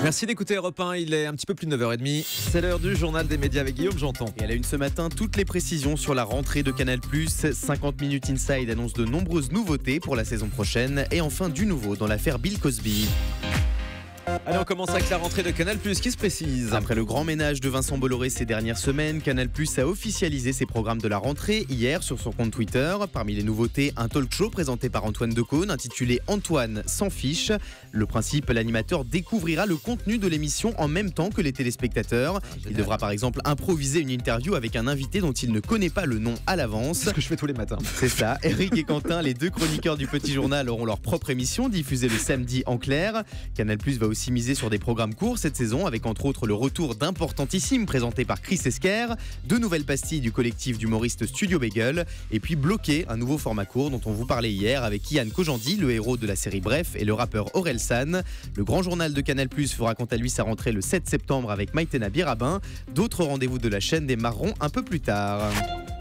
Merci d'écouter Europe 1, il est un petit peu plus de 9h30. C'est l'heure du journal des médias avec Guillaume Janton. Et à la une ce matin, toutes les précisions sur la rentrée de Canal+. 50 minutes Inside annonce de nombreuses nouveautés pour la saison prochaine. Et enfin du nouveau dans l'affaire Bill Cosby. Allez, on commence avec la rentrée de Canal+, qui se précise. Après le grand ménage de Vincent Bolloré ces dernières semaines, Canal+ a officialisé ses programmes de la rentrée hier sur son compte Twitter. Parmi les nouveautés, un talk show présenté par Antoine Decaune intitulé Antoine s'en fiche. Le principe, l'animateur découvrira le contenu de l'émission en même temps que les téléspectateurs. Il devra par exemple improviser une interview avec un invité dont il ne connaît pas le nom à l'avance. C'est ce que je fais tous les matins. C'est ça. Eric et Quentin, les deux chroniqueurs du Petit Journal, auront leur propre émission diffusée le samedi en clair. Canal+ va aussi miser sur des programmes courts cette saison avec entre autres le retour d'Importantissime présenté par Chris Esquer, deux nouvelles pastilles du collectif d'humoristes Studio Bagel et puis Bloqué, un nouveau format court dont on vous parlait hier avec Ian Kojandi, le héros de la série Bref, et le rappeur Aurel San. Le grand journal de Canal+ fera quant à lui sa rentrée le 7 septembre avec Maïtena Birabin. D'autres rendez-vous de la chaîne démarreront un peu plus tard.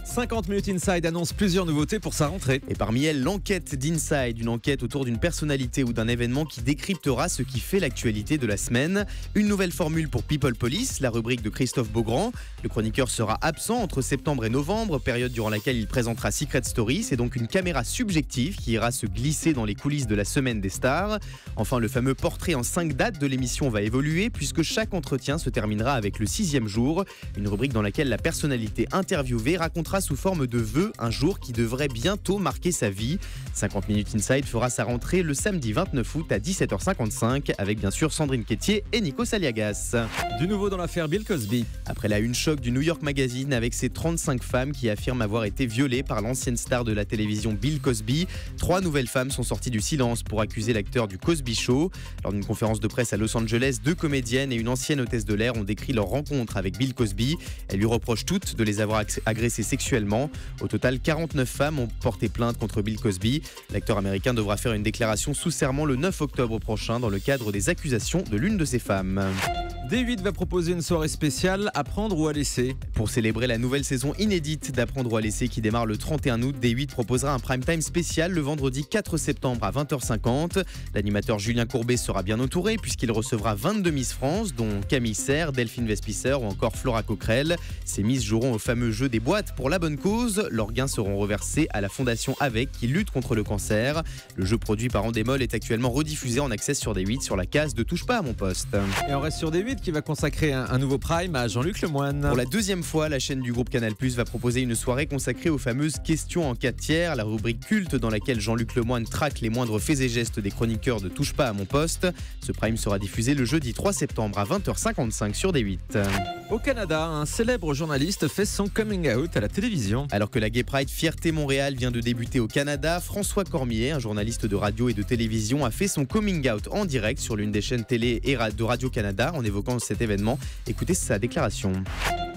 50 minutes Inside annonce plusieurs nouveautés pour sa rentrée. Et parmi elles, l'enquête d'Inside, une enquête autour d'une personnalité ou d'un événement qui décryptera ce qui fait l'actualité de la semaine. Une nouvelle formule pour People Police, la rubrique de Christophe Beaugrand. Le chroniqueur sera absent entre septembre et novembre, période durant laquelle il présentera Secret Story. C'est donc une caméra subjective qui ira se glisser dans les coulisses de la semaine des stars. Enfin, le fameux portrait en 5 dates de l'émission va évoluer puisque chaque entretien se terminera avec le 6e jour. Une rubrique dans laquelle la personnalité interviewée racontera sous forme de vœux un jour qui devrait bientôt marquer sa vie. 50 minutes Inside fera sa rentrée le samedi 29 août à 17h55 avec bien sûr Sandrine Quétier et Nico Saliagas. Du nouveau dans l'affaire Bill Cosby. Après la une choc du New York Magazine avec ses 35 femmes qui affirment avoir été violées par l'ancienne star de la télévision Bill Cosby, 3 nouvelles femmes sont sorties du silence pour accuser l'acteur du Cosby Show. Lors d'une conférence de presse à Los Angeles, 2 comédiennes et une ancienne hôtesse de l'air ont décrit leur rencontre avec Bill Cosby. Elles lui reprochent toutes de les avoir agressées sexuellement. Au total, 49 femmes ont porté plainte contre Bill Cosby. L'acteur américain devra faire une déclaration sous serment le 9 octobre prochain dans le cadre des accusations de l'une de ses femmes. D8 va proposer une soirée spéciale Apprendre ou à laisser. Pour célébrer la nouvelle saison inédite d'Apprendre ou à laisser qui démarre le 31 août, D8 proposera un prime time spécial le vendredi 4 septembre à 20h50. L'animateur Julien Courbet sera bien entouré puisqu'il recevra 22 Miss France, dont Camille Serre, Delphine Vespicer ou encore Flora Coquerel. Ces Miss joueront au fameux jeu des boîtes pour la bonne cause. Leurs gains seront reversés à la fondation AVEC qui lutte contre le cancer. Le jeu produit par Endemol est actuellement rediffusé en accès sur D8 sur la case de Touche pas à mon poste. Et on reste sur D8 qui va consacrer un nouveau prime à Jean-Luc Lemoyne. Pour la deuxième fois, la chaîne du groupe Canal+ va proposer une soirée consacrée aux fameuses questions en 4 tiers, la rubrique culte dans laquelle Jean-Luc Lemoyne traque les moindres faits et gestes des chroniqueurs de Touche pas à mon poste. Ce prime sera diffusé le jeudi 3 septembre à 20h55 sur D8. Au Canada, un célèbre journaliste fait son coming out à la télévision. Alors que la Gay Pride Fierté Montréal vient de débuter au Canada, François Cormier, un journaliste de radio et de télévision, a fait son coming out en direct sur l'une des chaînes télé et de Radio-Canada en évoquant cet événement. Écoutez sa déclaration.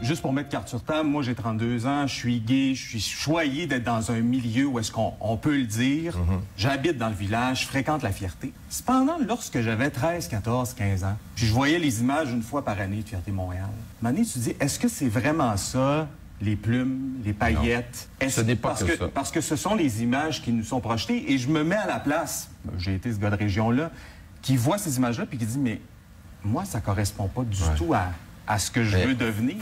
Juste pour mettre carte sur table, moi j'ai 32 ans, je suis gay, je suis choyé d'être dans un milieu où est-ce qu'on peut le dire. J'habite dans le village, je fréquente la fierté. Cependant, lorsque j'avais 13, 14, 15 ans, puis je voyais les images une fois par année de Fierté Montréal, à un moment donné, tu te dis, est-ce que c'est vraiment ça, les plumes, les paillettes? Ce n'est pas que ça. Parce que ce sont les images qui nous sont projetées et je me mets à la place, j'ai été ce gars de région-là, qui voit ces images-là puis qui dit, mais moi, ça correspond pas du tout à ce que je veux devenir.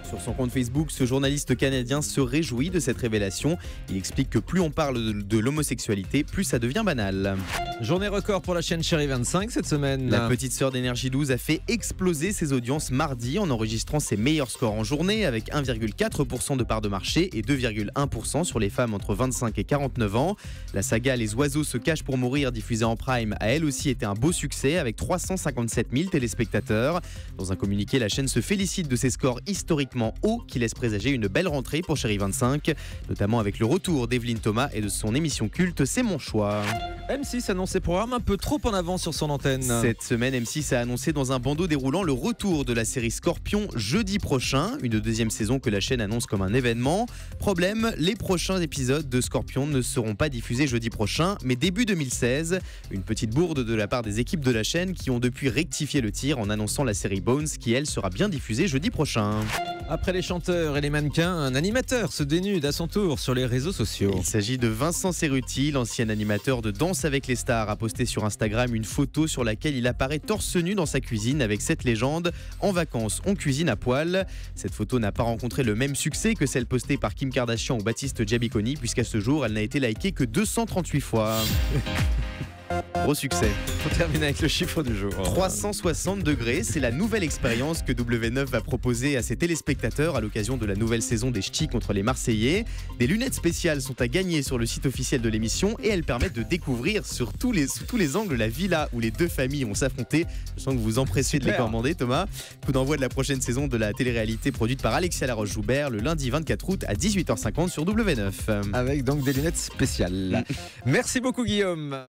Sur son compte Facebook, ce journaliste canadien se réjouit de cette révélation. Il explique que plus on parle de l'homosexualité, plus ça devient banal. Journée record pour la chaîne Chérie 25 cette semaine. La petite sœur d'Énergie 12 a fait exploser ses audiences mardi en enregistrant ses meilleurs scores en journée avec 1,4% de part de marché et 2,1% sur les femmes entre 25 et 49 ans. La saga Les oiseaux se cachent pour mourir, diffusée en prime, a elle aussi été un beau succès avec 357 000 téléspectateurs. Dans un communiqué, la chaîne se félicite de ses scores historiquement haut qui laisse présager une belle rentrée pour Chérie 25, notamment avec le retour d'Evelyne Thomas et de son émission culte C'est mon choix. M6 annonce ses programmes un peu trop en avance sur son antenne. Cette semaine, M6 a annoncé dans un bandeau déroulant le retour de la série Scorpion jeudi prochain, une deuxième saison que la chaîne annonce comme un événement. Problème, les prochains épisodes de Scorpion ne seront pas diffusés jeudi prochain, mais début 2016. Une petite bourde de la part des équipes de la chaîne qui ont depuis rectifié le tir en annonçant la série Bones qui, elle, sera bien diffusée jeudi prochain. Après les chanteurs et les mannequins, un animateur se dénude à son tour sur les réseaux sociaux. Il s'agit de Vincent Cerruti, l'ancien animateur de Danse avec les stars Star a posté sur Instagram une photo sur laquelle il apparaît torse nu dans sa cuisine avec cette légende: en vacances, on cuisine à poil. Cette photo n'a pas rencontré le même succès que celle postée par Kim Kardashian ou Baptiste Giabiconi, puisqu'à ce jour, elle n'a été likée que 238 fois. Gros succès. On termine avec le chiffre du jour. 360 degrés, c'est la nouvelle expérience que W9 va proposer à ses téléspectateurs à l'occasion de la nouvelle saison des Ch'tis contre les Marseillais. Des lunettes spéciales sont à gagner sur le site officiel de l'émission et elles permettent de découvrir sous tous les angles la villa où les deux familles vont s'affronter. Je sens que vous vous empressez de les commander, Thomas. Coup d'envoi de la prochaine saison de la télé-réalité produite par Alexia Laroche-Joubert le lundi 24 août à 18h50 sur W9. Avec donc des lunettes spéciales. Merci beaucoup Guillaume.